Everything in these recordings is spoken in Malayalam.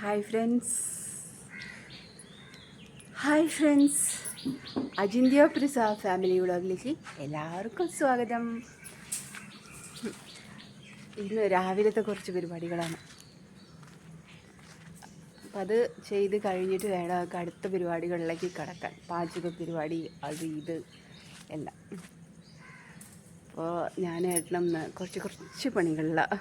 ഹായ് ഫ്രണ്ട്സ്, അജിന്ത്യ പ്രിസ ഫാമിലി വ്ളോഗിലേക്ക് എല്ലാവർക്കും സ്വാഗതം. ഇന്ന് രാവിലത്തെ കുറച്ച് പരിപാടികളാണ്. അപ്പം അത് ചെയ്ത് കഴിഞ്ഞിട്ട് വേണം അടുത്ത പരിപാടികളിലേക്ക് കടക്കാൻ. പാചക പരിപാടി അത് ഇത് എല്ലാം. അപ്പോൾ ഞാൻ ഏട്ടനം കുറച്ച് പണികളിലാണ്.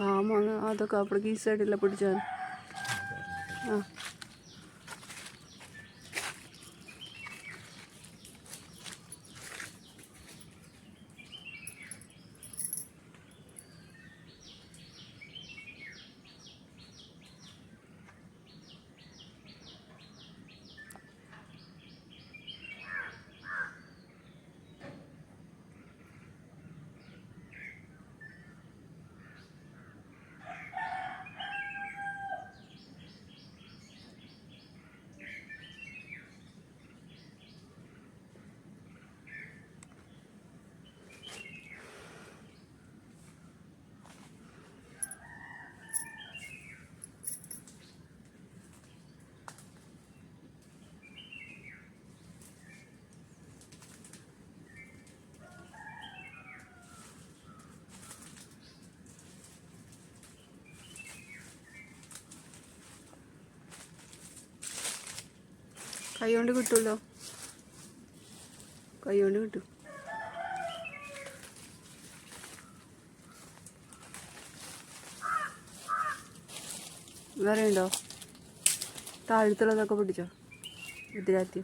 ஆமாங்க, அതൊക്കെ അപ്പഴേക്ക് ഈ സൈഡില്ല പിടിച്ചാൽ. ആ കൈ കൊണ്ട് കിട്ടുമല്ലോ, കൈ കൊണ്ട് കിട്ടും. വേറെ ഉണ്ടോ? താഴത്തുള്ളതൊക്കെ പിടിച്ചോ ഇതിനകത്ത്.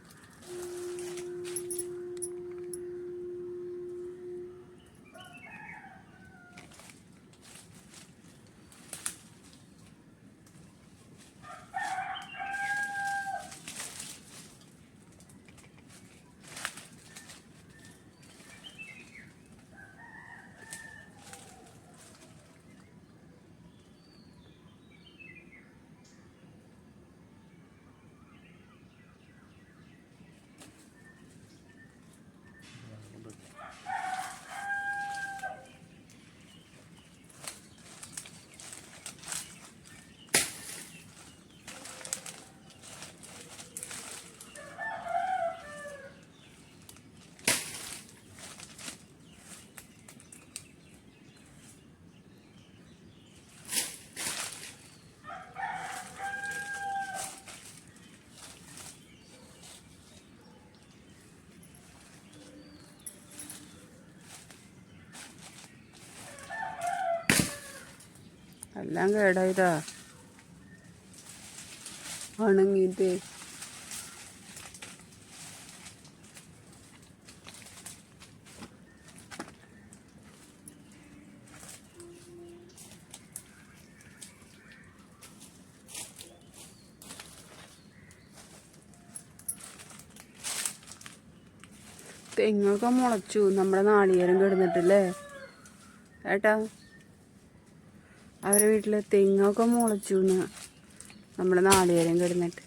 എല്ലാം കേടായതാ, ഉണങ്ങിയിട്ട്. തെങ്ങൊക്കെ മുളച്ചു, നമ്മുടെ നാളികേരം കിടന്നിട്ടില്ലേ ഏട്ടാ. അവരുടെ വീട്ടിൽ തെങ്ങൊക്കെ മുളച്ചു, നമ്മുടെ നാളികേരം കിടന്നിട്ട്.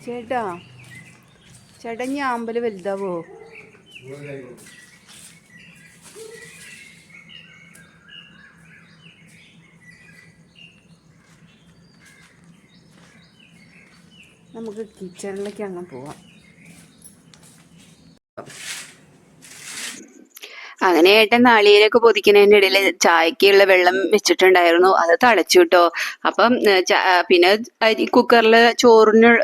ചേട്ടാ ചേട്ടഞ്ഞ ആമ്പല് വലുതാവോ? നമുക്ക് കിച്ചണിലേക്ക് അങ്ങ് പോവാം. അങ്ങനെ ഏട്ടൻ നാളികേരൊക്കെ പൊതിക്കുന്നതിൻ്റെ ഇടയിൽ ചായക്കുള്ള വെള്ളം വെച്ചിട്ടുണ്ടായിരുന്നു, അത് തിളച്ചു കിട്ടോ. അപ്പം പിന്നെ കുക്കറിൽ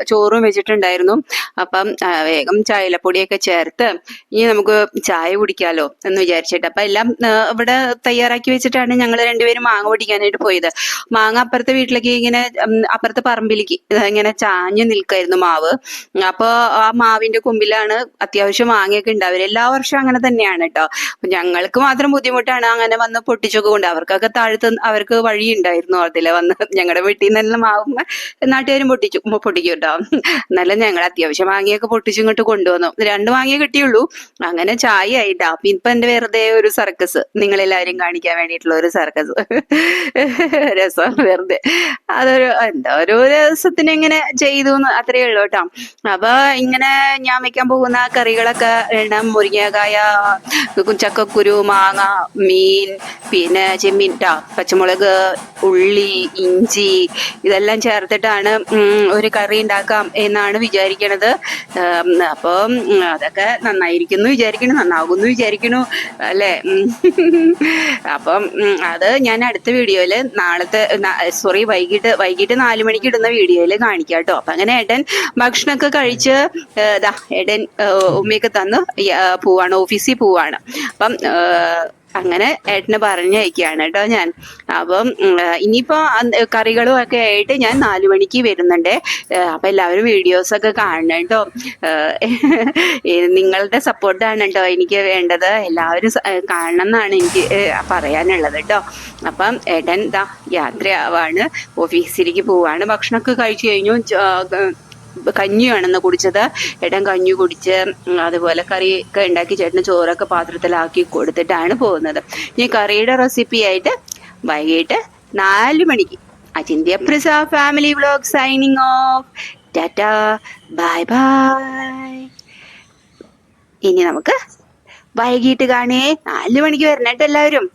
ചോറും വെച്ചിട്ടുണ്ടായിരുന്നു. അപ്പം വേഗം ചായലപ്പൊടിയൊക്കെ ചേർത്ത് ഇനി നമുക്ക് ചായ കുടിക്കാലോ എന്ന് വിചാരിച്ചിട്ട് അപ്പം എല്ലാം ഇവിടെ തയ്യാറാക്കി വെച്ചിട്ടാണ് ഞങ്ങൾ രണ്ടുപേരും മാങ്ങ പൊടിക്കാനായിട്ട് പോയത്. മാങ്ങ അപ്പുറത്തെ വീട്ടിലേക്ക് ഇങ്ങനെ അപ്പുറത്തെ പറമ്പിലേക്ക് ഇങ്ങനെ ചാഞ്ഞു നിൽക്കായിരുന്നു മാവ്. അപ്പോൾ ആ മാവിന്റെ കൊമ്പിലാണ് അത്യാവശ്യം മാങ്ങയൊക്കെ ഉണ്ടാവുക. എല്ലാ വർഷവും അങ്ങനെ തന്നെയാണ് കേട്ടോ. ഞങ്ങൾക്ക് മാത്രം ബുദ്ധിമുട്ടാണ് അങ്ങനെ വന്ന് പൊട്ടിച്ചൊക്കെ കൊണ്ട്. അവർക്കൊക്കെ താഴത്ത് അവർക്ക് വഴി ഉണ്ടായിരുന്നു, അതിലെ വന്ന് ഞങ്ങളുടെ വീട്ടിൽ നിന്ന് തന്നെ മാവുമ്പോൾ നാട്ടുകാരും പൊട്ടിക്കും കേട്ടോ. എന്നാലും ഞങ്ങൾ അത്യാവശ്യം മാങ്ങയൊക്കെ പൊട്ടിച്ചിങ്ങോട്ട് കൊണ്ടുവന്നു. 2 മാങ്ങയെ കിട്ടിയുള്ളൂ. അങ്ങനെ ചായ ആയിട്ടാ. ഇപ്പൊ എന്റെ വെറുതെ ഒരു സർക്കസ് നിങ്ങളെല്ലാവരും കാണിക്കാൻ വേണ്ടിയിട്ടുള്ള ഒരു സർക്കസ് രസം വെറുതെ എന്താ ഒരു രസത്തിന് ഇങ്ങനെ ചെയ്തു അത്രയേ ഉള്ളൂ കേട്ടോ. അപ്പൊ ഇങ്ങനെ ഞാൻ വെക്കാൻ പോകുന്ന കറികളൊക്കെ മുരിങ്ങക്കായ, ചക്കക്കുരു, മാങ്ങ, മീൻ, പിന്നെ ചെമ്മീൻ പച്ചമുളക്, ഉള്ളി, ഇഞ്ചി ഇതെല്ലാം ചേർത്തിട്ടാണ് ഒരു കറി ഉണ്ടാക്കാം എന്നാണ് വിചാരിക്കണത്. അപ്പം അതൊക്കെ നന്നായിരിക്കുന്നു വിചാരിക്കുന്നു, നന്നാകുന്നു വിചാരിക്കുന്നു അല്ലേ. അപ്പം അത് ഞാൻ അടുത്ത വീഡിയോയില് വൈകിട്ട് 4 മണിക്ക് ഇടുന്ന വീഡിയോയില് കാണിക്കാം കേട്ടോ. അപ്പൊ അങ്ങനെ ഏട്ടൻ ഭക്ഷണമൊക്കെ കഴിച്ച് ഏട്ടൻ ഉമ്മയൊക്കെ തന്നു പോവാണ്, ഓഫീസിൽ പോവാണ്. അപ്പം അങ്ങനെ ഏട്ടന് പറഞ്ഞയക്കുകയാണ് കേട്ടോ ഞാൻ. അപ്പം ഇനിയിപ്പോ കറികളും ഒക്കെ ആയിട്ട് ഞാൻ 4 മണിക്ക് വരുന്നുണ്ട്. അപ്പൊ എല്ലാവരും വീഡിയോസൊക്കെ കാണണം കേട്ടോ. നിങ്ങളുടെ സപ്പോർട്ടാണ് കേട്ടോ എനിക്ക് വേണ്ടത്. എല്ലാവരും കാണണം എന്നാണ് എനിക്ക് പറയാനുള്ളത് കേട്ടോ. അപ്പം ഏട്ടൻ യാത്രയാവാണ്, ഓഫീസിലേക്ക് പോവാണ്. ഭക്ഷണമൊക്കെ കഴിച്ചു കഴിഞ്ഞു. കഞ്ഞിയാണെന്ന് കുടിച്ചത്. ഏട്ടൻ കഞ്ഞി കുടിച്ച് അതുപോലെ കറി ഒക്കെ ഉണ്ടാക്കി ചേട്ടന് ചോറൊക്കെ പാത്രത്തിലാക്കി കൊടുത്തിട്ടാണ് പോകുന്നത്. ഇനി കറിയുടെ റെസിപ്പി ആയിട്ട് വൈകിട്ട് 4 മണിക്ക് Achintya Prasad family vlog signing off. Tata, bye bye. ഇനി നമുക്ക് വൈകിട്ട് കാണേ 4 മണിക്ക് വരണം കേട്ടോ എല്ലാവരും.